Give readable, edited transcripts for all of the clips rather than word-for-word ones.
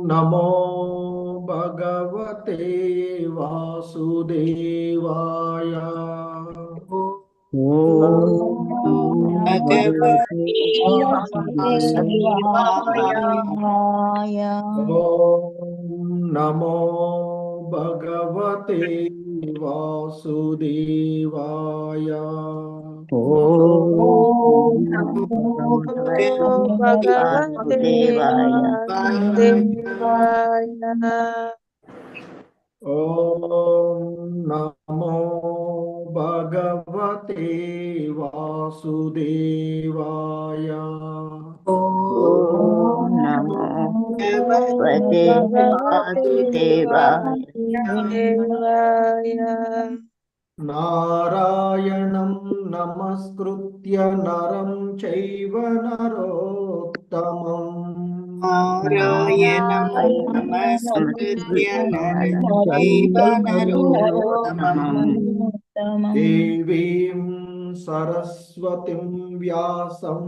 नमो भगवते वासुदेवाय। भगवते वासुदेवाय। नमो भगवते वासुदेवाय। भगवते वासुदेवाय। नमो भगवते वासुदेवाय। नमो भगवते वासुदेवाय। नारायणं नमस्कृत्य नरं चैव नरोत्तमम्। नारायणं नमस्कृत्य नरं चैव नरोत्तमम् देवीं सरस्वतीं व्यासं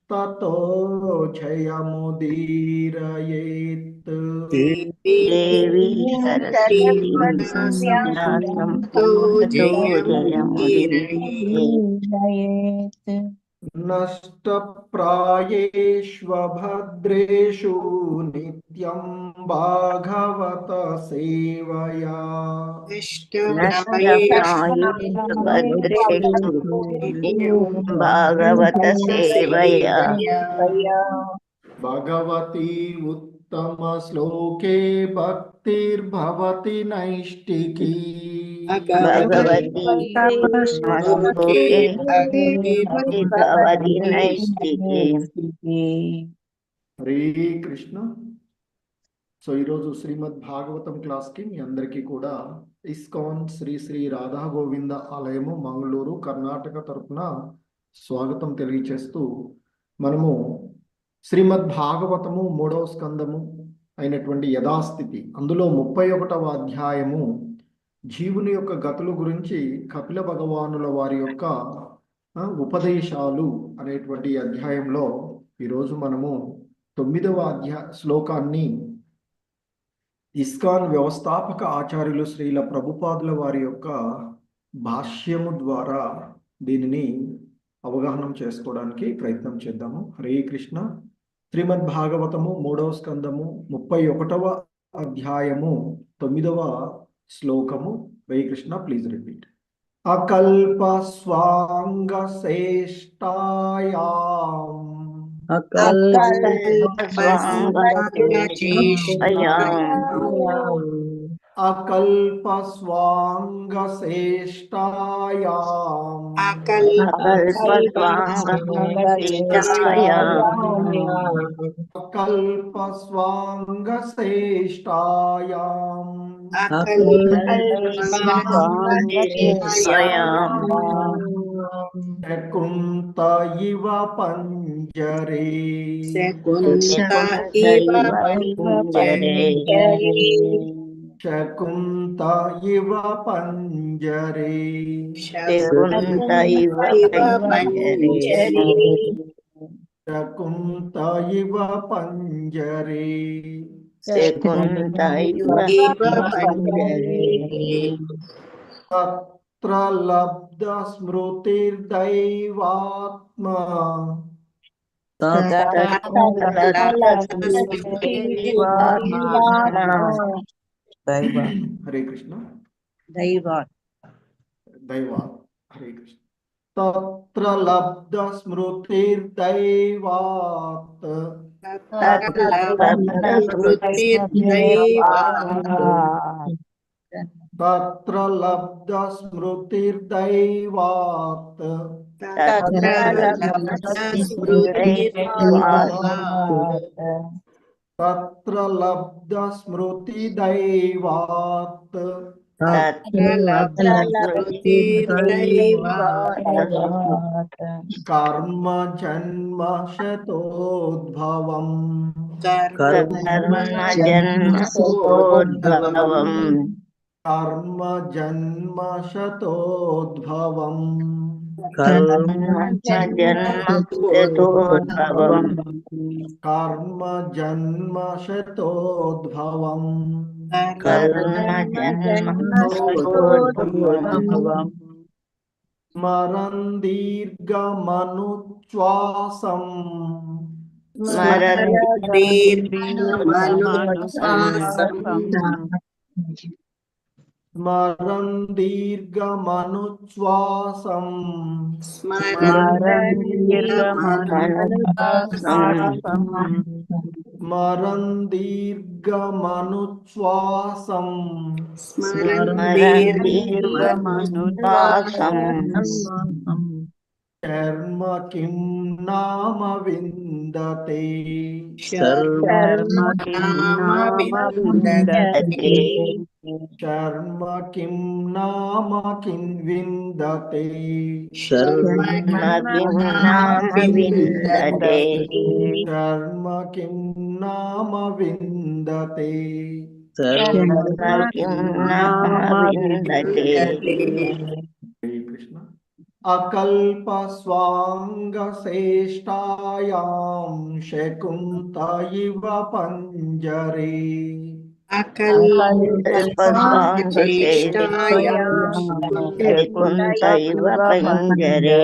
ततो जयमुदीरयेत्। देवी सरस्वती व्यासं ततो जयमुदीरयेत्। नष्टप्रायेष्वभद्रेषु नित्यं भागवत सेवया। नष्टप्रायेषु भद्रेषु भागवत सेवया। भगवती उत्तमश्लोके भक्तिर्भवति नैष्टिकी। भगवती श्लोके भवति नैष्टिके। హరే కృష్ణ. సో ఈరోజు శ్రీమద్ భాగవతం క్లాస్కి మీ అందరికీ కూడా ఇస్కాన్ శ్రీ శ్రీ రాధా గోవింద ఆలయము మంగళూరు కర్ణాటక తరఫున స్వాగతం తెలియచేస్తూ మనము శ్రీమద్ భాగవతము 3వ స్కందము అయినటువంటి యథాస్థితి అందులో 31వ అధ్యాయము జీవుని యొక్క గతుల గురించి కపిల భగవానుల వారి యొక్క ఉపదేశాలు అనేటువంటి అధ్యాయంలో ఈరోజు మనము 9వ శ్లోకాన్ని ఇస్కాన్ వ్యవస్థాపక ఆచార్యులు శ్రీల ప్రభుపాదుల వారి యొక్క భాష్యము ద్వారా దీనిని అవగాహనం చేసుకోవడానికి ప్రయత్నం చేద్దాము. హరే కృష్ణ. శ్రీమద్ భాగవతము 3వ స్కందము 31వ అధ్యాయము 9వ శ్లోకము. హరే కృష్ణ. Please repeat. అకల్ప స్వాంగ శ్రేష్టాయాం అకల్ప స్వాంగ శ్రేష్టాయాం అకల్ప స్వాంగ శ్రేష్టాయాం శకుంత ఇవ పంజరే శకుంత ఇవ పంజరే శకుంత ఇవ పంజరే తత్ర లబ్ధ స్మృతిర్దైవాత్మా హరే కృష్ణ. దైవాత్. హరే కృష్ణ. తత్ర లబ్ధ స్మృతిర్దైవాత్ తత్ర లబ్ధ స్మృతిర్దైవాత్ తత్ర లబ్ధ స్మృతి దైవాత్ కర్మ జన్మ శతోద్భవం कर्म जन्म शतोद्भवम् जन्मशतोद्भवम् कर्म जन्म शतोद्भवम् कर्म जन्मशतोद्भवम् स्मरन् दीर्घमनुच्छ्वासम् स्मरन् दीर्घमनुच्छ्वासम् स्मरन् दीर्घमनुच्छ्वासम् कर्म किं नाम विन्दते कर्म किं नाम किं विन्दते कर्म किं नाम विन्दते हरे कृष्ण अकल्पस्वाङ्गसेष्टायां शकुन्त इव पञ्जरे कुन्तैव पञ्जरे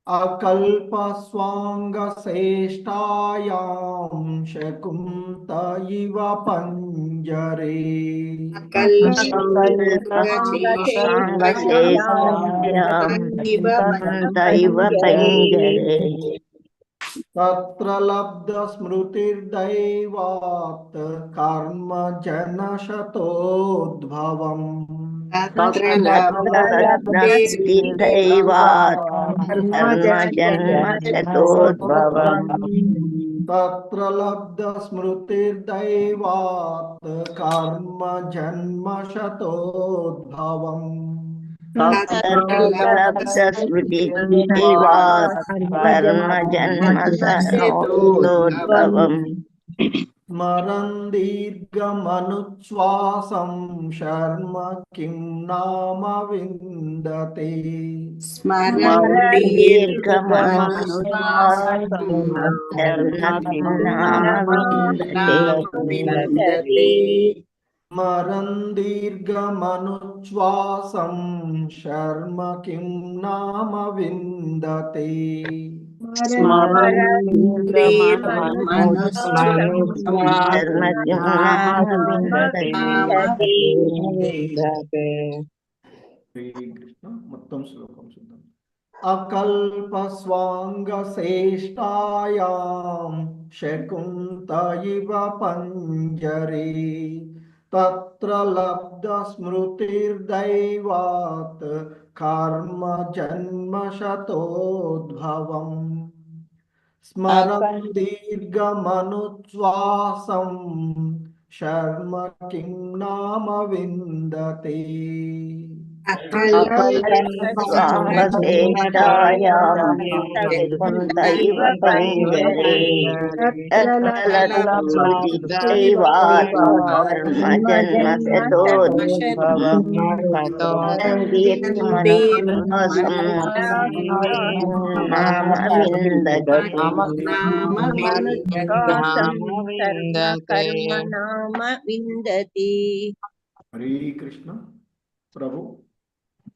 अकल्पस्वाङ्गसेष्टायां शकुन्त इव पञ्जरे कुन्तैव पञ्जरे तत्र लब्धस्मृतिर्दैवात् कर्म जनशतोद्भवम् दैवात् कर्म जन्मशतोद्भवम् तत्र लब्धस्मृतिर्दैवात् कर्म जन्मशतोद्भवम् लब्धस्मृतिर्दैवात् कर्म जन्मशतोद्भवम् स्मरन् दीर्घमनुच्छ्वासं शर्म किं नाम विन्दते स्मरन् दीर्घमनुच्छ्वासं शर्म किं नाम विन्दते శ్రీకృష్ణ మొత్తం శ్లోకం చూద్దాం అకల్పస్వాంగసేష్టాయాం శకుంత ఇవ పంజరే తత్ర లబ్ధస్మృతిర్దైవాత్ కర్మ జన్మశతోద్భవం స్మరన్ దీర్ఘమనుచ్ఛ్వాసం శర్మ కిం నామ విन्दతే कुन्तैव पञ्जरे दैवात् कर्म जन्मशतोद्भवम् नाम विन्दति हरे कृष्ण प्रभु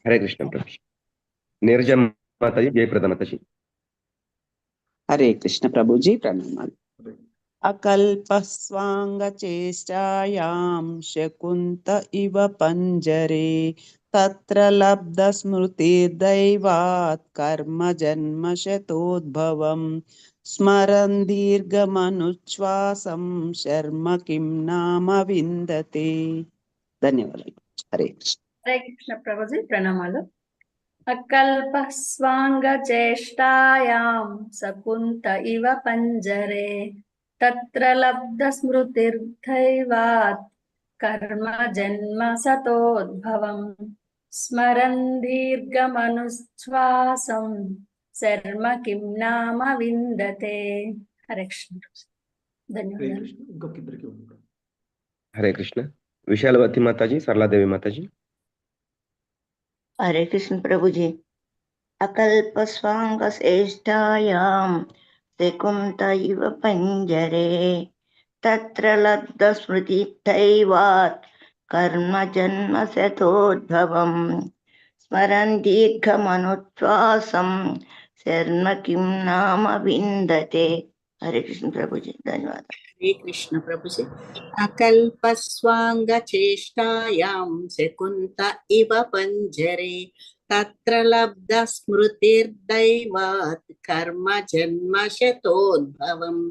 हरे कृष्ण प्रभु नीरज माताजी जयप्रदा माताजी हरे कृष्ण प्रभु जी प्रणाम अकल्पस्वाङ्गचेष्टायां शकुन्त इव पञ्जरे तत्र लब्धस्मृतिर्दैवात् कर्म जन्मशतोद्भवम् स्मरन् दीर्घमनुच्छ्वासं शर्म किं नाम विन्दते धन्यवाद हरे कृष्ण ప్రభుజీ ప్రణామాలు అకల్ప స్వాంగ చేష్టాయాం సకుంత ఇవ పంజరే తత్ర లబ్ధ స్మృతిర్దైవాత్ కర్మ జన్మ సతోద్భవం స్మరన్ దీర్ఘమనుశ్వాసం శర్మ కిం నామ విందతే హరే కృష్ణ ధన్యవాదాలు हरे कृष्ण विशालवती माताजी, सरलादेवी माताजी। हरे कृष्ण प्रभु जी। अकल्प स्वांग श्रेष्ठायां सेकुंत इव पंजरे तत्र लब्ध स्मृति दैवात् कर्म जन्म शतोद्भवम् स्मरन् दीर्घमनुच्छ्वासं शर्म किं नाम विन्दते। हरे कृष्ण प्रभु जी, धन्यवाद। हरे कृष्ण प्रभु जी। अकल्पस्वाङ्गचेष्टायां शकुन्त इव पञ्जरे तत्र लब्ध स्मृतिर्दैवात् कर्म जन्म शतोद्भवम्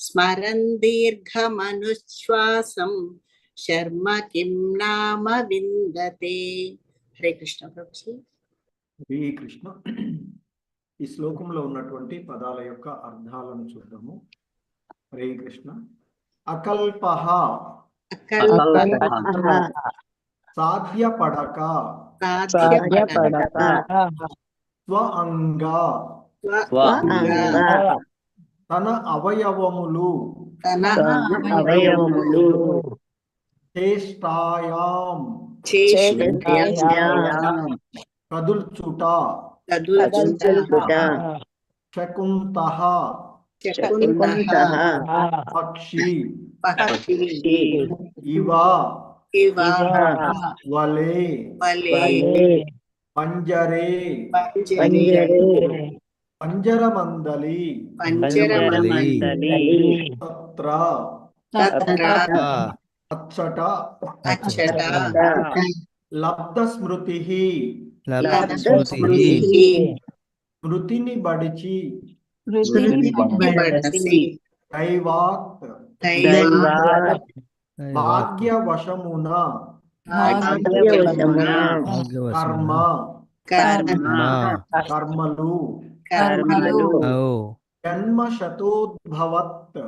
स्मरन् दीर्घमनुश्वासं शर्म किं नाम विन्दते। हरे कृष्ण प्रभु जी। హరే కృష్ణ. ఈ శ్లోకంలో ఉన్నటువంటి పదాల యొక్క అర్థాలను చూద్దాము. హరే కృష్ణ. అకల్పః సాధ్యపడక స్వ అంగా తన అవయవములు చేష్టాయాం కదుల్చుట శకుంతః పక్షి ఇవ వలే పంజరే పంజరమందలి తత్ర అచ్చట లబ్ధ స్మృతి స్మృతిని బడిచి దైవాత్ భాగ్యవశమున కర్మ కర్మలు జన్మ శతోద్భవత్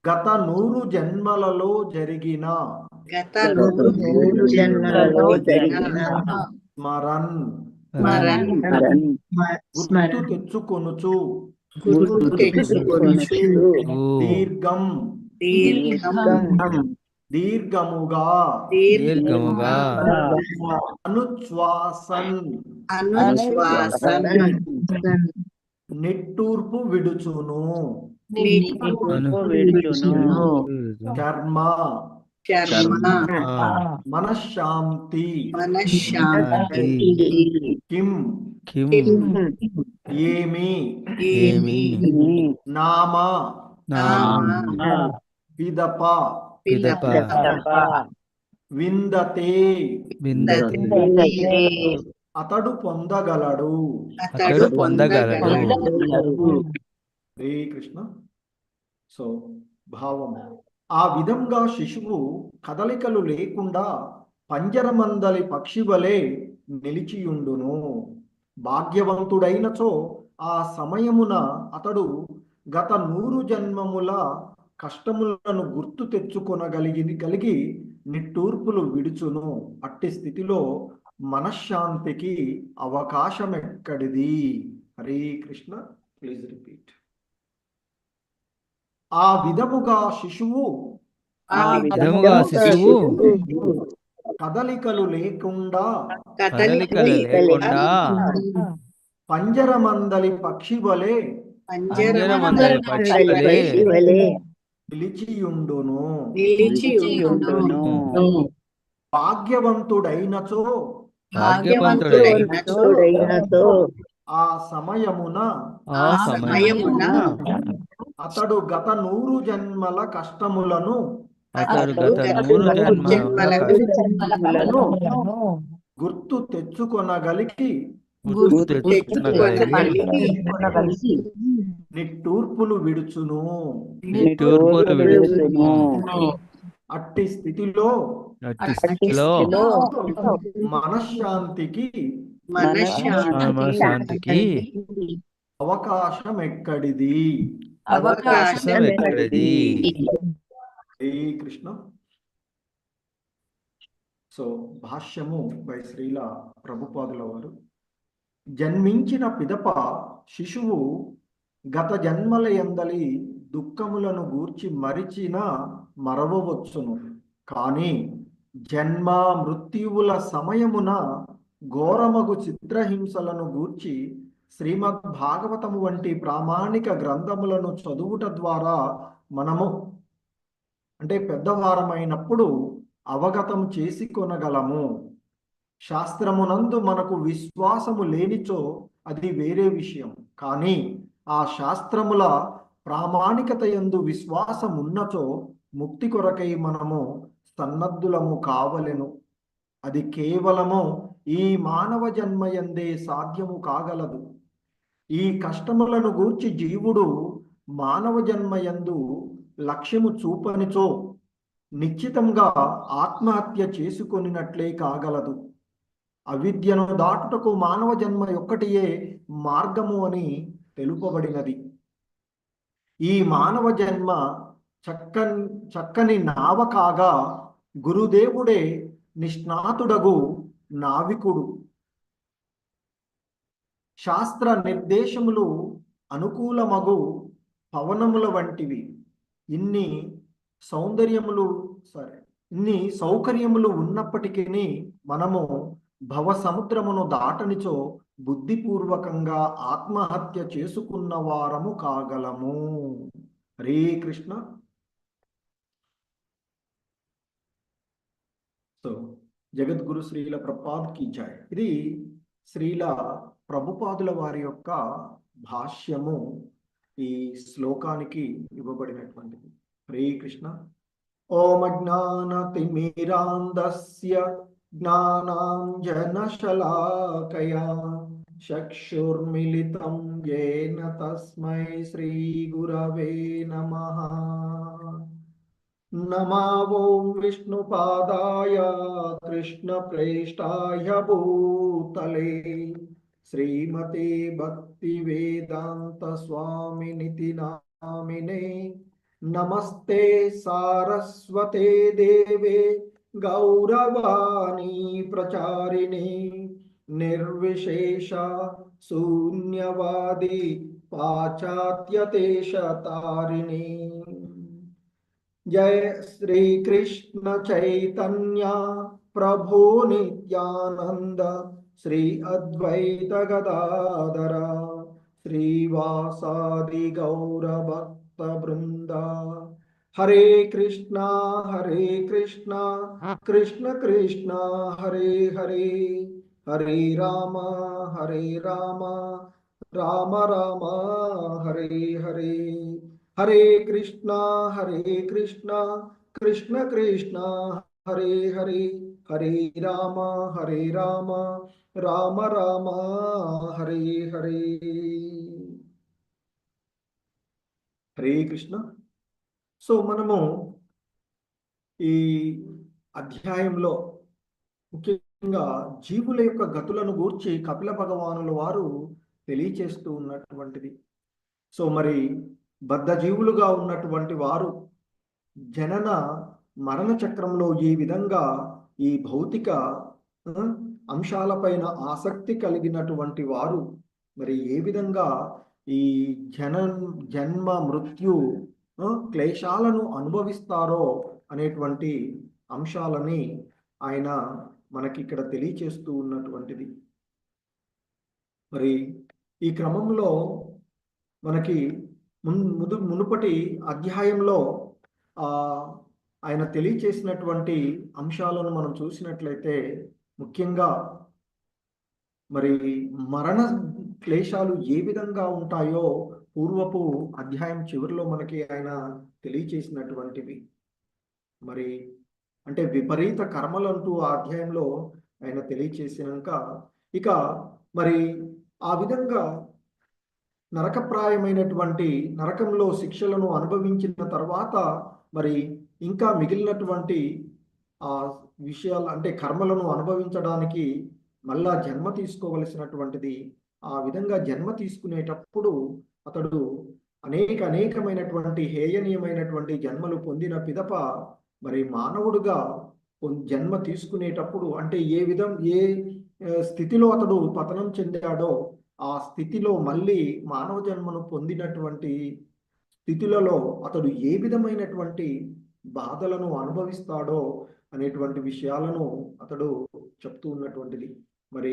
గత 100 జన్మలలో జరిగిన స్మరన్ గుర్తు తెచ్చుకొనుచు దీర్ఘముగా అనుశ్వాసన్ నిట్టూర్పు విడుచును కర్మ మనశ్శాంతి కిం ఏమి నామ విదప విందతే అతడు పొందగలడు. హరే కృష్ణ. సో భావం, ఆ విధంగా శిశువు కదలికలు లేకుండా పంజరమందలి పక్షి వలె నిలిచియుండును. భాగ్యవంతుడైనచో ఆ సమయమున అతడు గత 100 జన్మముల కష్టములను గుర్తు తెచ్చుకొనగలిగి నిట్టూర్పులు విడుచును. అట్టి స్థితిలో మనశ్శాంతికి అవకాశం ఎక్కడిది? హరే కృష్ణ. Please repeat. ఆ విధముగా శిశువు కదలికలు లేకుండా పంజరమందలి పక్షి వలె నిలిచియుండును. భాగ్యవంతుడైనచో ఆ సమయమున అతడు గత 100 జన్మల కష్టములను గుర్తు తెచ్చుకొనగలిగి నిట్టూర్పులు విడుచును. అట్టి స్థితిలో మనశ్శాంతికి అవకాశం ఎక్కడిది? హరే కృష్ణ. సో భాష్యము బై శ్రీల ప్రభుపాదుల వారు. జన్మించిన పిదప శిశువు గత జన్మల యందలి దుఃఖములను గూర్చి మరిచిన మరవవచ్చును. కానీ జన్మ మృత్యువుల సమయమున ఘోరమగు చిత్రహింసలను గూర్చి శ్రీమద్ భాగవతము వంటి ప్రామాణిక గ్రంథములను చదువుట ద్వారా మనము అంటే పెద్దవారమైనప్పుడు అవగతం చేసుకొనగలము. శాస్త్రమునందు మనకు విశ్వాసము లేనిచో అది వేరే విషయం. కానీ ఆ శాస్త్రముల ప్రామాణికత యందు విశ్వాసం ఉన్నచో ముక్తి కొరకై మనము సన్నద్ధులము కావలెను. అది కేవలము ఈ మానవ జన్మయందే సాధ్యము కాగలదు. ఈ కష్టములను గూర్చి జీవుడు మానవ జన్మయందు లక్ష్యము చూపనిచో నిశ్చితంగా ఆత్మహత్య చేసుకొనినట్లే కాగలదు. అవిద్యను దాటుటకు మానవ జన్మ ఒక్కటియే మార్గము అని తెలుపబడినది. ఈ మానవ జన్మ చక్కని నావ కాగా గురుదేవుడే నిష్ణాతుడగు నావికుడు. శాస్త్ర నిర్దేశములు అనుకూలమగు పవనముల వంటివి. ఇన్ని సౌకర్యములు ఉన్నప్పటికీ మనము భవసముద్రమును దాటనిచో బుద్ధిపూర్వకంగా ఆత్మహత్య చేసుకున్న వారము కాగలము. హరే కృష్ణ. సో జగద్గురు శ్రీల ప్రభుపాద్ కీ జై. ఇది శ్రీల ప్రభుపాదుల వారి యొక్క భాష్యము ఈ శ్లోకానికి ఇవ్వబడినటువంటిది. హరే కృష్ణ. ఓం అజ్ఞానతిమిరాంధస్య జ్ఞానాంజనశలాకయా చక్షుర్మిలితం యేన తస్మై శ్రీ గురవే నమః. నమో ఓం విష్ణుపాదాయ కృష్ణప్రేష్ఠాయ భూతలే శ్రీమతే భక్తివేదాంత స్వామినితి నామినే. నమస్తే సారస్వతే దేవే గౌరవాణి ప్రచారిణే నిర్విశేష శూన్యవాది పాశ్చాత్యదేశతారిణే. జయ శ్రీ కృష్ణ చైతన్య ప్రభు నిత్యానంద శ్రీ అద్వైత గదాధర శ్రీవాసాది గౌర భక్త బృంద. హరే కృష్ణ కృష్ణ కృష్ణ హరే హరే, హరే రామ రామ రామ హరే హరే. హరే కృష్ణ కృష్ణ కృష్ణ హరే హరే, హరే రామ రామ రామ హరే హరే. హరే కృష్ణ. సో మనము ఈ అధ్యాయంలో ముఖ్యంగా జీవుల యొక్క గతులను గూర్చి కపిల భగవానుల వారు తెలియచేస్తూ ఉన్నటువంటిది. సో మరి బద్ధ జీవులుగా ఉన్నటువంటి వారు జనన మరణ చక్రంలో ఈ విధంగా ఈ భౌతిక అంశాలపైన ఆసక్తి కలిగినటువంటి వారు మరి ఏ విధంగా ఈ జన్మ మృత్యు క్లేశాలను అనుభవిస్తారో అనేటువంటి అంశాలని ఆయన మనకి ఇక్కడ తెలియచేస్తూ ఉన్నటువంటిది. మరి ఈ క్రమంలో మనకి మునుపటి అధ్యాయంలో ఆయన తెలియచేసినటువంటి అంశాలను మనం చూసినట్లయితే ముఖ్యంగా మరి మరణ క్లేశాలు ఏ విధంగా ఉంటాయో పూర్వపు అధ్యాయం చివరిలో మనకి ఆయన తెలియచేసినటువంటివి. మరి అంటే విపరీత కర్మలంటూ ఆ అధ్యాయంలో ఆయన తెలియచేసినాక ఇక మరి ఆ విధంగా నరకప్రాయమైనటువంటి నరకంలో శిక్షలను అనుభవించిన తర్వాత మరి ఇంకా మిగిలినటువంటి ఆ విషయాలు అంటే కర్మలను అనుభవించడానికి మళ్ళా జన్మ తీసుకోవలసినటువంటిది. ఆ విధంగా జన్మ తీసుకునేటప్పుడు అతడు అనేకమైనటువంటి హేయనీయమైనటువంటి జన్మలు పొందిన పిదప మరి మానవుడుగా జన్మ తీసుకునేటప్పుడు అంటే ఏ స్థితిలో అతడు పతనం చెందాడో ఆ స్థితిలో మళ్ళీ మానవ జన్మను పొందినటువంటి స్థితులలో అతడు ఏ విధమైనటువంటి బాధలను అనుభవిస్తాడో అనేటువంటి విషయాలను అతడు చెప్తూ ఉన్నటువంటిది. మరి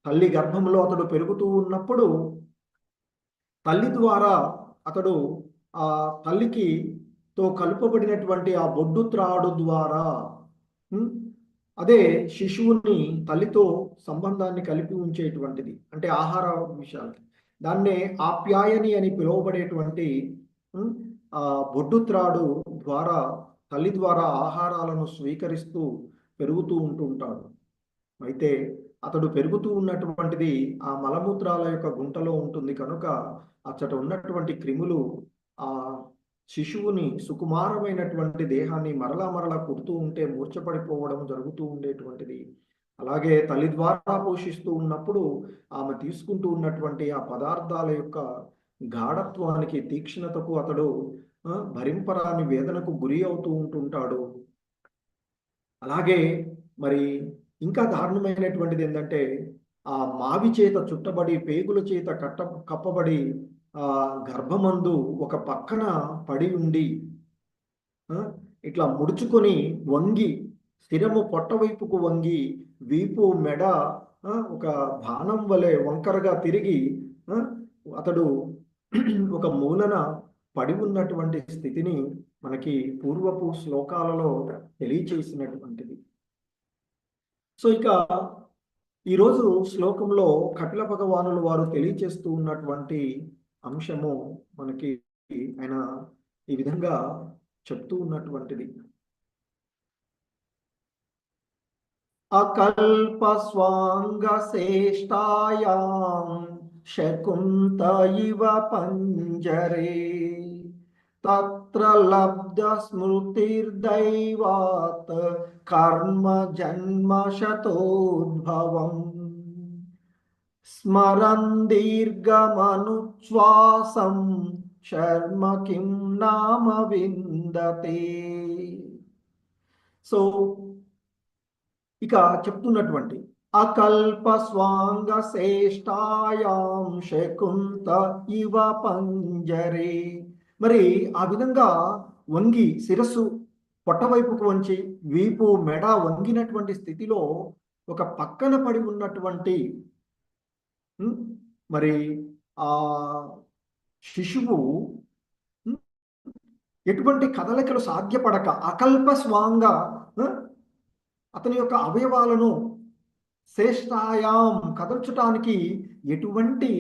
తల్లి గర్భంలో అతడు పెరుగుతూ ఉన్నప్పుడు తల్లి ద్వారా అతడు ఆ తల్లికి తో కలుపబడినటువంటి ఆ బొడ్డు త్రాడు ద్వారా అదే శిశువుని తల్లితో సంబంధాన్ని కలిపి ఉంచేటువంటిది, అంటే ఆహార విషయాలు. దాన్నే ఆప్యాయని అని పిలువబడేటువంటి ఆ బొడ్డు త్రాడు ద్వారా తల్లి ద్వారా ఆహారాలను స్వీకరిస్తూ పెరుగుతూ ఉంటుంటాడు. అయితే అతడు పెరుగుతూ ఉన్నటువంటిది ఆ మలమూత్రాల యొక్క గుంటలో ఉంటుంది కనుక అచ్చట ఉన్నటువంటి క్రిములు ఆ శిశువుని సుకుమారమైనటువంటి దేహాన్ని మరలా కుడుతూ ఉంటే మూర్ఛపడిపోవడం జరుగుతూ ఉండేటువంటిది. అలాగే తల్లి ద్వారా పోషిస్తూ ఉన్నప్పుడు ఆమె తీసుకుంటూ ఉన్నటువంటి ఆ పదార్థాల యొక్క గాఢత్వానికి, తీక్ష్ణతకు అతడు భరింపరాని వేదనకు గురి అవుతూ ఉంటుంటాడు. అలాగే మరి ఇంకా దారుణమైనటువంటిది ఏంటంటే ఆ మావి చేత చుట్టబడి పేగుల చేత కప్పబడి ఆ గర్భమందు ఒక పక్కన పడి ఉండి ఇట్లా ముడుచుకొని వంగి, స్థిరము పొట్ట వైపుకు వంగి, వీపు మెడ ఒక బాణం వలె వంకరగా తిరిగి అతడు ఒక మూలన పడి ఉన్నటువంటి స్థితిని మనకి పూర్వపు శ్లోకాలలో తెలియచేసినటువంటిది. సో ఇక ఈరోజు శ్లోకంలో కపిల భగవానులు వారు తెలియచేస్తూ ఉన్నటువంటి అంశము మనకి ఆయన ఈ విధంగా చెప్తూ ఉన్నటువంటిది. అకల్ప స్వాంగ శ్రేష్టాయాం శకుంత ఇవ పంజరే తత్ర లబ్ధ స్మృతిర్దైవాత్ కర్మ జన్మ శతోద్భవం స్మరన్ దీర్ఘమనుచ్ఛ్వాసం శర్మ కిం నామ విందతే. సో ఇక చెప్తున్నటువంటి అకల్ప స్వాంగ శ్రేష్టాయాం శకుంత ఇవ పంజరే, మరి ఆ విధంగా వంగి శిరస్సు పొట్టవైపుకు వంచి వీపు మెడ వంగినటువంటి స్థితిలో ఒక పక్కన పడి ఉన్నటువంటి మరి ఆ శిశువు ఎటువంటి కదలికలు సాధ్యపడక అకల్ప స్వాంగ అతని యొక్క అవయవాలను శ్రేష్టాయాం కదల్చటానికి ఎటువంటి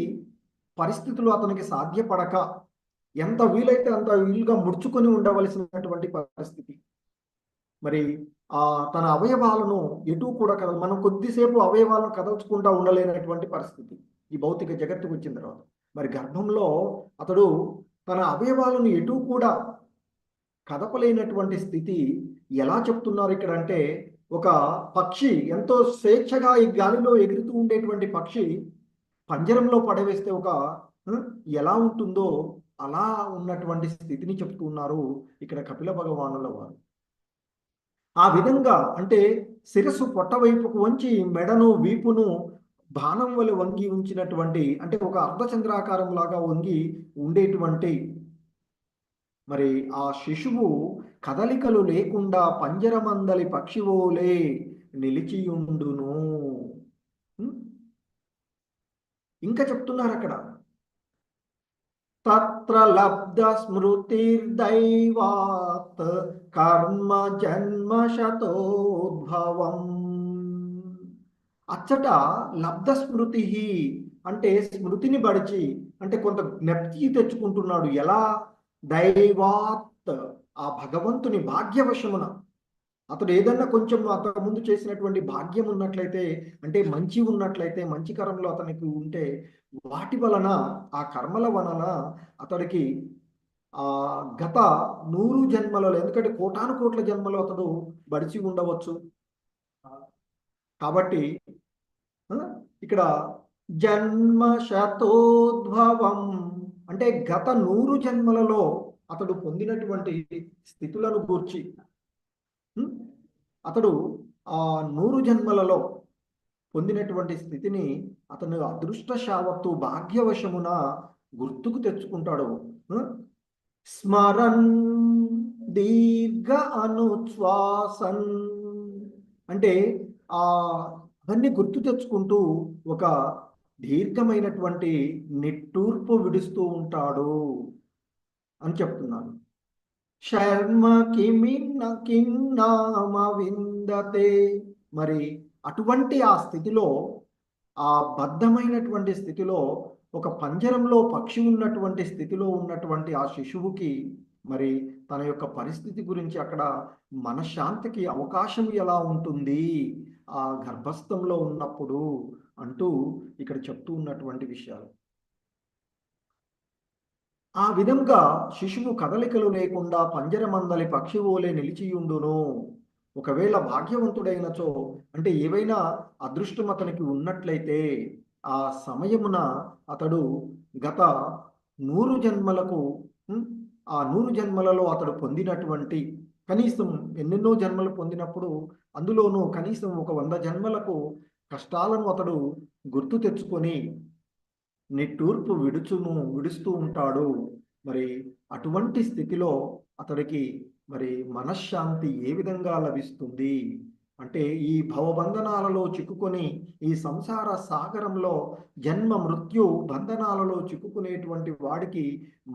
పరిస్థితులు అతనికి సాధ్యపడక ఎంత వీలైతే అంత వీలుగా ముడుచుకొని ఉండవలసినటువంటి పరిస్థితి. మరి తన అవయవాలను ఎటు కూడా మనం కొద్దిసేపు అవయవాలను కదల్చుకుంటా ఉండలేనటువంటి పరిస్థితి ఈ భౌతిక జగత్తుకు వచ్చిన తర్వాత. మరి గర్భంలో అతడు తన అవయవాలను ఎటు కూడా కదపలేనటువంటి స్థితి ఎలా చెప్తున్నారు ఇక్కడ అంటే, ఒక పక్షి ఎంతో స్వేచ్ఛగా ఈ గాలిలో ఎగురుతూ ఉండేటువంటి పక్షి పంజరంలో పడవేస్తే ఒక ఎలా ఉంటుందో అలా ఉన్నటువంటి స్థితిని చెప్తున్నారు ఇక్కడ కపిల భగవానుల వారు. ఆ విధంగా అంటే శిరస్సు పొట్ట వైపుకు వంచి మెడను వీపును బాణం వలె వంగి ఉంచినటువంటి, అంటే ఒక అర్ధచంద్రాకారం లాగా వంగి ఉండేటువంటి మరి ఆ శిశువు కదలికలు లేకుండా పంజరమందలి పక్షివోలే నిలిచియుండును. ఇంకా చెప్తున్నారు అక్కడ, తత్ర లబ్ధ స్మృతిర్దైవాత్ కర్మ జన్మ శతోద్భవం. అచ్చట లబ్ధ స్మృతి అంటే స్మృతిని బడిచి, అంటే కొంత జ్ఞప్తి తెచ్చుకుంటున్నాడు. ఎలా? దైవాత్ ఆ భగవంతుని భాగ్యవశమున అతడు ఏదన్నా కొంచెం అతని ముందు చేసినటువంటి భాగ్యం ఉన్నట్లయితే, అంటే మంచి ఉన్నట్లయితే, మంచి కర్మలు అతనికి ఉంటే వాటి వలన ఆ కర్మల వలన అతడికి గత 100 జన్మలలో, ఎందుకంటే కోటాను కోట్ల జన్మలో అతడు బడిచి ఉండవచ్చు. కాబట్టి ఇక్కడ జన్మ శతోద్భవం అంటే గత 100 జన్మలలో అతడు పొందినటువంటి స్థితులను గూర్చి అతడు ఆ 100 జన్మలలో పొందినటువంటి స్థితిని అతను అదృష్టశావత్తు భాగ్యవశమున గుర్తుకు తెచ్చుకుంటాడు. స్మరన్ దీర్ఘ అనుశ్వాసన్ అంటే ఆ అవన్నీ గుర్తు తెచ్చుకుంటూ ఒక దీర్ఘమైనటువంటి నిట్టూర్పు విడుస్తూ ఉంటాడు అని చెప్తున్నాను. శర్మ కిన్నామ విందతే, మరి అటువంటి ఆ స్థితిలో, ఆ బద్ధమైనటువంటి స్థితిలో, ఒక పంజరంలో పక్షి ఉన్నటువంటి స్థితిలో ఉన్నటువంటి ఆ శిశువుకి మరి తన యొక్క పరిస్థితి గురించి అక్కడ మనశ్శాంతికి అవకాశం ఎలా ఉంటుంది ఆ గర్భస్థంలో ఉన్నప్పుడు అంటూ ఇక్కడ చెప్తూ ఉన్నటువంటి విషయాలు. ఆ విధంగా శిశువు కదలికలు లేకుండా పంజరమందలి పక్షి ఓలే నిలిచియుండును. ఒకవేళ భాగ్యవంతుడైనచో, అంటే ఏవైనా అదృష్టం అతనికి ఉన్నట్లయితే ఆ సమయమున అతడు గత 100 జన్మలకు ఆ 100 జన్మలలో అతడు పొందినటువంటి కనీసం ఎన్నెన్నో జన్మలు పొందినప్పుడు అందులోనూ కనీసం ఒక 100 జన్మలకు కష్టాలను అతడు గుర్తు తెచ్చుకొని నిట్టూర్పు విడుస్తూ ఉంటాడు. మరి అటువంటి స్థితిలో అతడికి మరి మనశ్శాంతి ఏ విధంగా లభిస్తుంది అంటే, ఈ భవబంధనాలలో చిక్కుకొని ఈ సంసార సాగరంలో జన్మ మృత్యు బంధనాలలో చిక్కుకునేటువంటి వాడికి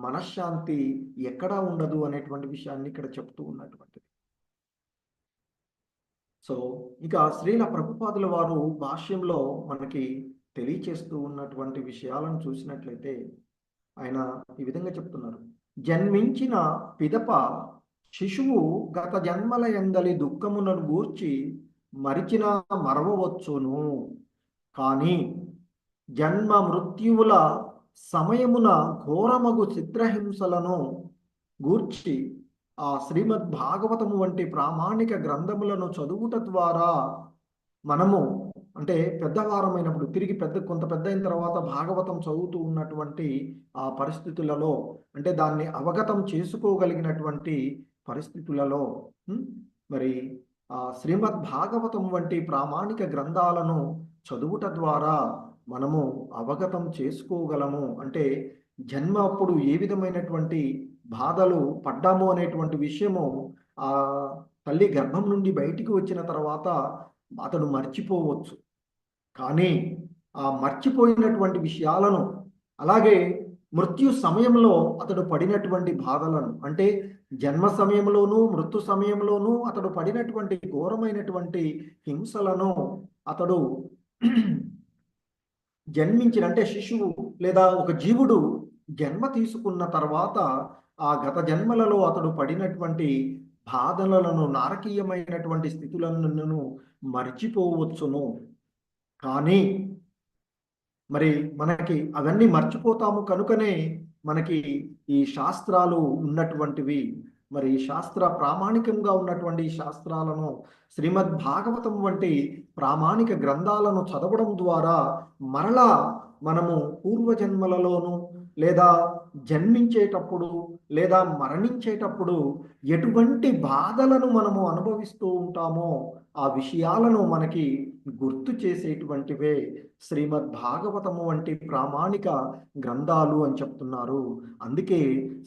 మనశ్శాంతి ఎక్కడా ఉండదు అనేటువంటి విషయాన్ని ఇక్కడ చెప్తూ ఉన్నటువంటిది. సో ఇక శ్రీల ప్రభుపాదుల వారు భాష్యంలో మనకి తెలియచేస్తూ ఉన్నటువంటి విషయాలను చూసినట్లయితే ఆయన ఈ విధంగా చెప్తున్నారు. జన్మించిన పిదప శిశువు గత జన్మల యందలి దుఃఖములను గూర్చి మరిచిన మరవవచ్చును, కానీ జన్మ మృత్యువుల సమయమున ఘోరమగు చిత్రహింసలను గూర్చి ఆ శ్రీమద్ భాగవతము వంటి ప్రామాణిక గ్రంథములను చదువుట ద్వారా మనము అంటే పెద్దవారమైనప్పుడు తిరిగి కొంత పెద్ద అయిన తర్వాత భాగవతం చదువుతూ ఉన్నటువంటి ఆ పరిస్థితులలో, అంటే దాన్ని అవగతం చేసుకోగలిగినటువంటి పరిస్థితులలో మరి ఆ శ్రీమద్ భాగవతం వంటి ప్రామాణిక గ్రంథాలను చదువుట ద్వారా మనము అవగతం చేసుకోగలము. అంటే జన్మ అప్పుడు ఏ విధమైనటువంటి బాధలు పడ్డాము అనేటువంటి విషయము ఆ తల్లి గర్భం నుండి బయటికి వచ్చిన తర్వాత అతడు మర్చిపోవచ్చు. కానీ ఆ మర్చిపోయినటువంటి విషయాలను, అలాగే మృత్యు సమయంలో అతడు పడినటువంటి బాధలను, అంటే జన్మ సమయంలోనూ మృత్యు సమయంలోనూ అతడు పడినటువంటి ఘోరమైనటువంటి హింసలను అతడు జన్మించిన, అంటే శిశువు లేదా ఒక జీవుడు జన్మ తీసుకున్న తర్వాత ఆ గత జన్మలలో అతడు పడినటువంటి బాధలను, నారకీయమైనటువంటి స్థితులను మర్చిపోవచ్చును. కానీ మరి మనకి అవన్నీ మర్చిపోతాము కనుకనే మనకి ఈ శాస్త్రాలు ఉన్నటువంటివి. మరి శాస్త్ర ప్రామాణికంగా ఉన్నటువంటి శాస్త్రాలను, శ్రీమద్ భాగవతం వంటి ప్రామాణిక గ్రంథాలను చదవడం ద్వారా మరలా మనము పూర్వజన్మలలోనూ లేదా జన్మించేటప్పుడు లేదా మరణించేటప్పుడు ఎటువంటి బాధలను మనము అనుభవిస్తూ ఉంటామో ఆ విషయాలను మనకి గుర్తు చేసేటువంటివే శ్రీమద్ భాగవతము వంటి ప్రామాణిక గ్రంథాలు అని చెప్తున్నారు. అందుకే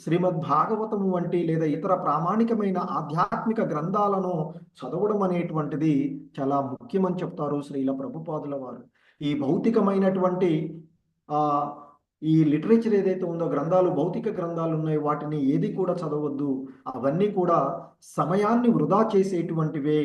శ్రీమద్ భాగవతము వంటి లేదా ఇతర ప్రామాణికమైన ఆధ్యాత్మిక గ్రంథాలను చదవడం అనేటువంటిది చాలా ముఖ్యమని చెప్తారు శ్రీల ప్రభుపాదుల వారు. ఈ భౌతికమైనటువంటి ఈ లిటరేచర్ ఏదైతే ఉందో, గ్రంథాలు, భౌతిక గ్రంథాలు ఉన్నాయి, వాటిని ఏది కూడా చదవద్దు. అవన్నీ కూడా సమయాన్ని వృధా చేసేటువంటివే.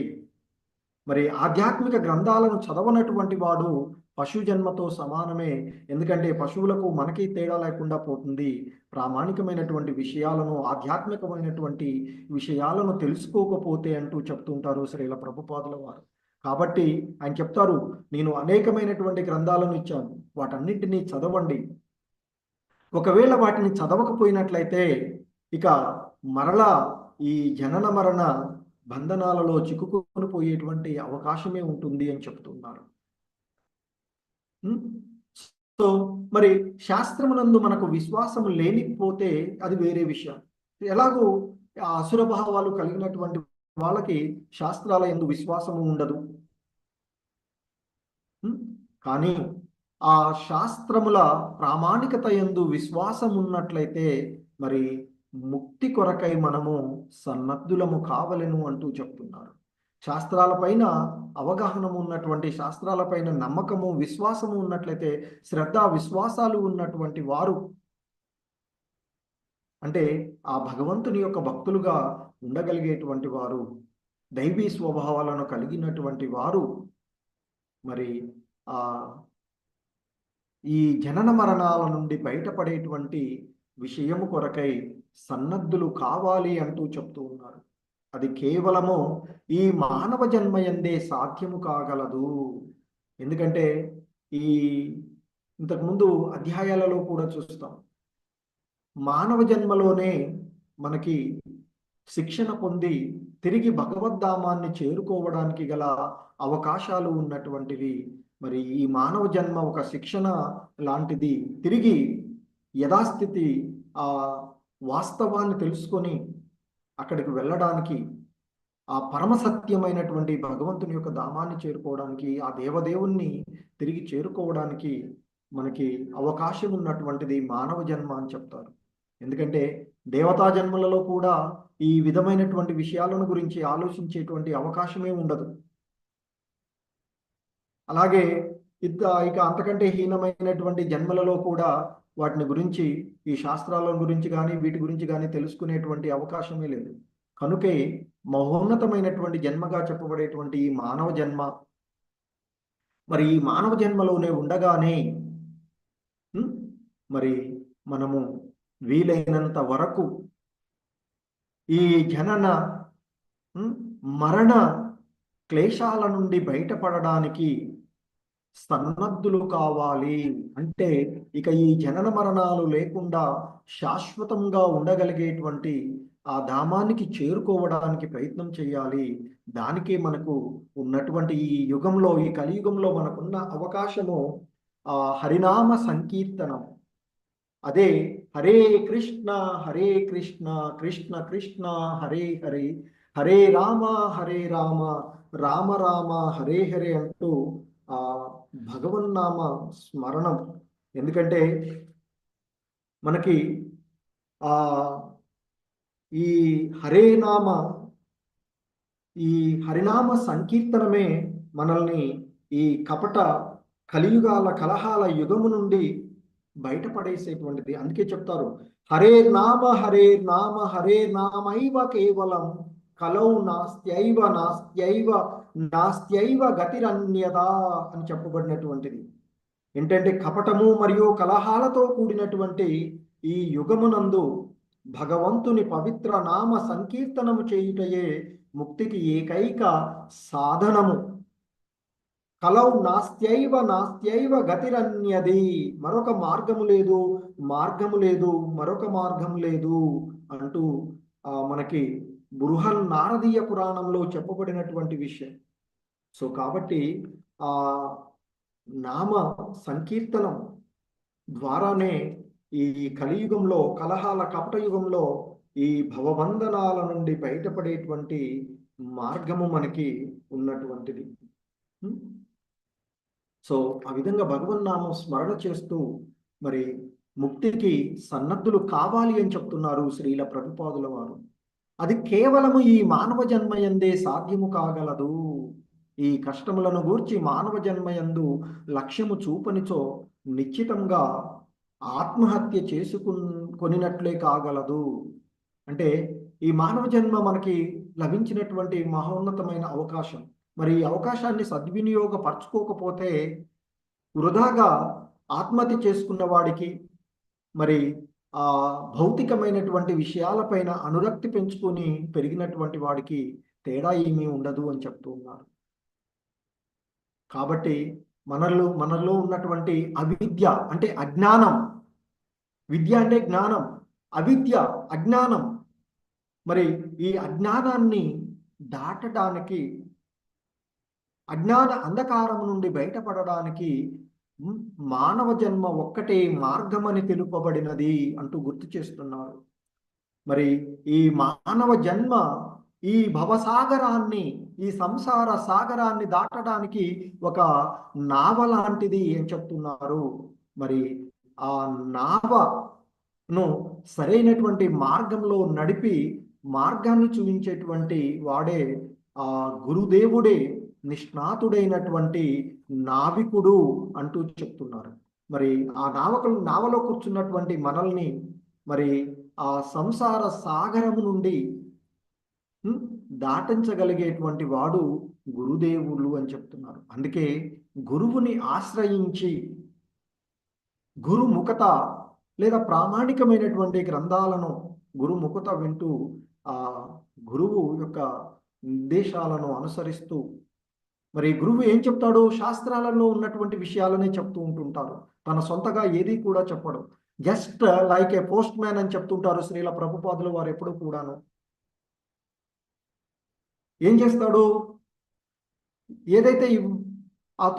మరి ఆధ్యాత్మిక గ్రంథాలను చదవనటువంటి వాడు పశు జన్మతో సమానమే. ఎందుకంటే పశువులకు మనకి తేడా లేకుండా పోతుంది. ప్రామాణికమైనటువంటి విషయాలను, ఆధ్యాత్మికమైనటువంటి విషయాలను తెలుసుకోకపోతే అంటూ చెప్తుంటారు శ్రీల ప్రభుపాదుల వారు. కాబట్టి ఆయన చెప్తారు, నేను అనేకమైనటువంటి గ్రంథాలను ఇచ్చాను, వాటన్నింటినీ చదవండి. ఒకవేళ వాటిని చదవకపోయినట్లయితే ఇక మరలా ఈ జనన మరణ బంధనాలలో చిక్కుకొని పోయేటువంటి అవకాశమే ఉంటుంది అని చెప్తున్నారు. సో మరి శాస్త్రమునందు మనకు విశ్వాసం లేనిపోతే అది వేరే విషయం. ఎలాగో ఆ అసుర భావాలు కలిగినటువంటి వాళ్ళకి శాస్త్రాల యందు విశ్వాసము ఉండదు. కానీ ఆ శాస్త్రముల ప్రామాణికత యందు విశ్వాసం ఉన్నట్లయితే మరి ముక్తి కొరకై మనము సన్నద్ధులము కావలెను అంటూ చెప్తున్నారు. శాస్త్రాలపైన అవగాహన ఉన్నటువంటి, శాస్త్రాలపైన నమ్మకము విశ్వాసము ఉన్నట్లయితే, శ్రద్ధ విశ్వాసాలు ఉన్నటువంటి వారు, అంటే ఆ భగవంతుని యొక్క భక్తులుగా ఉండగలిగేటువంటి వారు, దైవీ స్వభావాలను కలిగినటువంటి వారు మరి ఆ ఈ జనన మరణాల నుండి బయటపడేటువంటి విషయము కొరకై సన్నద్ధులు కావాలి అంటూ చెప్తూ ఉన్నారు. అది కేవలము ఈ మానవ జన్మయందే సాధ్యము కాగలదు. ఎందుకంటే ఈ ఇంతకుముందు అధ్యాయాలలో కూడా చూస్తాం, మానవ జన్మలోనే మనకి శిక్షణ పొంది తిరిగి భగవద్ధామాన్ని చేరుకోవడానికి గల అవకాశాలు ఉన్నటువంటివి. మరి ఈ మానవ జన్మ ఒక శిక్షణ లాంటిది. తిరిగి యథాస్థితి ఆ వాస్తవాన్ని తెలుసుకొని అక్కడికి వెళ్ళడానికి, ఆ పరమసత్యమైనటువంటి భగవంతుని యొక్క ధామాన్ని చేరుకోవడానికి, ఆ దేవదేవుణ్ణి తిరిగి చేరుకోవడానికి మనకి అవకాశం ఉన్నటువంటిది మానవ జన్మ అని చెప్తారు. ఎందుకంటే దేవతా జన్మలలో కూడా ఈ విధమైనటువంటి విషయాలను గురించి ఆలోచించేటువంటి అవకాశమే ఉండదు. అలాగే ఇక అంతకంటే హీనమైనటువంటి జన్మలలో కూడా వాటిని గురించి, ఈ శాస్త్రాల గురించి కానీ వీటి గురించి కానీ తెలుసుకునేటువంటి అవకాశమే లేదు. కనుకే మహోన్నతమైనటువంటి జన్మగా చెప్పబడేటువంటి ఈ మానవ జన్మ, మరి ఈ మానవ జన్మలోనే ఉండగానే మరి మనము వీలైనంత వరకు ఈ జనన మరణ క్లేశాల నుండి బయటపడడానికి సన్నద్ధులు కావాలి. అంటే ఇక ఈ జనన మరణాలు లేకుండా శాశ్వతంగా ఉండగలిగేటువంటి ఆ ధామానికి చేరుకోవడానికి ప్రయత్నం చేయాలి. దానికే మనకు ఉన్నటువంటి ఈ యుగంలో, ఈ కలియుగంలో మనకున్న అవకాశము హరినామ సంకీర్తనం. అదే హరే కృష్ణ కృష్ణ కృష్ణ హరే హరే, హరే రామ రామ రామ హరే హరే అంటూ ఆ భగవన్నామ స్మరణం. ఎందుకంటే మనకి ఈ హరినామ సంకీర్తనమే మనల్ని ఈ కపట కలియుగాల కలహాల యుగము నుండి బయటపడేసేటువంటిది. అందుకే చెప్తారు, హరే నామ హరే నామైవ కేవలం కలౌ నాస్త్యైవ గతిరన్యదా అని చెప్పబడినటువంటిది. ఏంటంటే కపటము మరియు కలహాలతో కూడినటువంటి ఈ యుగమునందు భగవంతుని పవిత్ర నామ సంకీర్తనము చేయుటయే ముక్తికి ఏకైక సాధనము. కలౌ నాస్త్యైవ గతిరన్యది, మరొక మార్గము లేదు, మరొక మార్గం లేదు అంటూ మనకి బృహన్ నారదీయ పురాణంలో చెప్పబడినటువంటి విషయం. సో కాబట్టి ఆ నామ సంకీర్తనం ద్వారానే ఈ కలియుగంలో, కలహాల కపట యుగంలో ఈ భవబంధనాల నుండి బయటపడేటువంటి మార్గము మనకి ఉన్నటువంటిది. సో ఆ విధంగా భగవన్నామం స్మరణ చేస్తూ మరి ముక్తికి సన్నద్ధులు కావాలి అని చెప్తున్నారు శ్రీల ప్రభుపాదుల వారు. అది కేవలము ఈ మానవ జన్మయందే సాధ్యము కాగలదు. ఈ కష్టములను గూర్చి మానవ జన్మయందు లక్ష్యము చూపనిచో నిశ్చితంగా ఆత్మహత్య కొనినట్లే కాగలదు. అంటే ఈ మానవ జన్మ మనకి లభించినటువంటి మహోన్నతమైన అవకాశం. మరి ఈ అవకాశాన్ని సద్వినియోగపరచుకోకపోతే వృధాగా ఆత్మహత్య చేసుకున్న వాడికి, మరి ఆ భౌతికమైనటువంటి విషయాలపైన అనురక్తి పెంచుకొని పెరిగినటువంటి వాడికి తేడా ఏమీ ఉండదు అని చెప్తూ ఉన్నారు. కాబట్టి మనలో ఉన్నటువంటి అవిద్య అంటే అజ్ఞానం, విద్య అంటే జ్ఞానం, అవిద్య అజ్ఞానం, మరి ఈ అజ్ఞానాన్ని దాటడానికి, అజ్ఞాన అంధకారం నుండి బయటపడడానికి మానవ జన్మ ఒక్కటే మార్గమని తెలుపబడినది అంటూ గుర్తు చేస్తున్నారు. మరి ఈ మానవ జన్మ ఈ భవసాగరాన్ని, ఈ సంసార సాగరాన్ని దాటడానికి ఒక నావ లాంటిది అని చెప్తున్నారు. మరి ఆ నావ సరైనటువంటి మార్గంలో నడిపి మార్గాన్ని చూపించేటువంటి వాడే ఆ గురుదేవుడే నిష్ణాతుడైనటువంటి నావికుడు అంటూ చెప్తున్నారు. మరి ఆ నావలో కూర్చున్నటువంటి మనల్ని మరి ఆ సంసార సాగరము నుండి దాటించగలిగేటువంటి వాడు గురుదేవులు అని చెప్తున్నారు. అందుకే గురువుని ఆశ్రయించి గురుముఖత లేదా ప్రామాణికమైనటువంటి గ్రంథాలను గురుముఖత వింటూ ఆ గురువు యొక్క నిర్దేశాలను అనుసరిస్తూ మరి గురువు ఏం చెప్తాడు, శాస్త్రాలలో ఉన్నటువంటి విషయాలనే చెప్తూ ఉంటుంటారు. తన సొంతగా ఏది కూడా చెప్పడు. జస్ట్ లైక్ ఏ పోస్ట్ మ్యాన్ అని చెప్తుంటారు శ్రీల ప్రభుపాదులు వారు ఎప్పుడు కూడాను. ఏం చేస్తాడు, ఏదైతే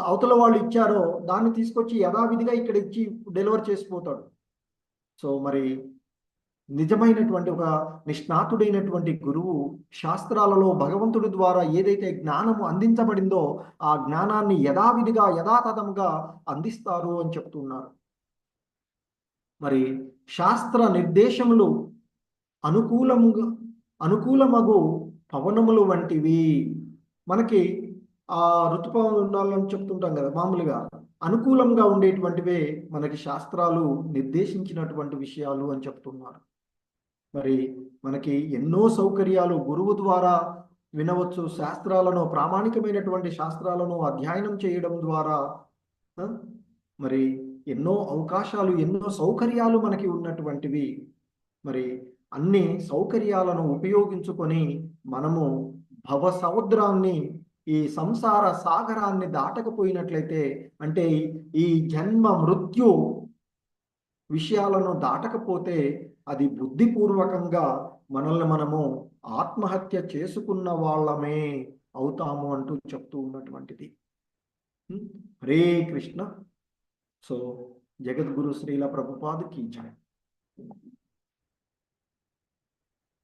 అవతల వాళ్ళు ఇచ్చారో దాన్ని తీసుకొచ్చి యథావిధిగా ఇక్కడ ఇచ్చి డెలివర్ చేసిపోతాడు. సో మరి నిజమైనటువంటి ఒక నిష్ణాతుడైనటువంటి గురువు శాస్త్రాలలో భగవంతుడి ద్వారా ఏదైతే జ్ఞానము అందించబడిందో ఆ జ్ఞానాన్ని యథావిధిగా యథాతథముగా అందిస్తారు అని చెప్తున్నారు. మరి శాస్త్ర నిర్దేశములు అనుకూలమగు పవనములు వంటివి. మనకి ఆ ఋతుపవనాలని చెప్తుంటాం కదా, మామూలుగా అనుకూలంగా ఉండేటువంటివే మనకి శాస్త్రాలు నిర్దేశించినటువంటి విషయాలు అని చెప్తున్నారు. మరి మనకి ఎన్నో సౌకర్యాలు గురువు ద్వారా వినవచ్చు. శాస్త్రాలను ప్రామాణికమైనటువంటి శాస్త్రాలను అధ్యయనం చేయడం ద్వారా మరి ఎన్నో అవకాశాలు ఎన్నో సౌకర్యాలు మనకి ఉన్నటువంటివి. మరి అన్ని సౌకర్యాలను ఉపయోగించుకొని మనము భవ సముద్రాన్ని ఈ సంసార సాగరాన్ని దాటకపోయినట్లయితే, అంటే ఈ జన్మ మృత్యు విషయాలను దాటకపోతే అది బుద్ధిపూర్వకంగా మనల్ని మనము ఆత్మహత్య చేసుకున్న వాళ్ళమే అవుతాము అంటూ చెప్తూ ఉన్నటువంటిది. హరే కృష్ణ. సో జగద్గురు శ్రీల ప్రభుపాద్ కీ జై.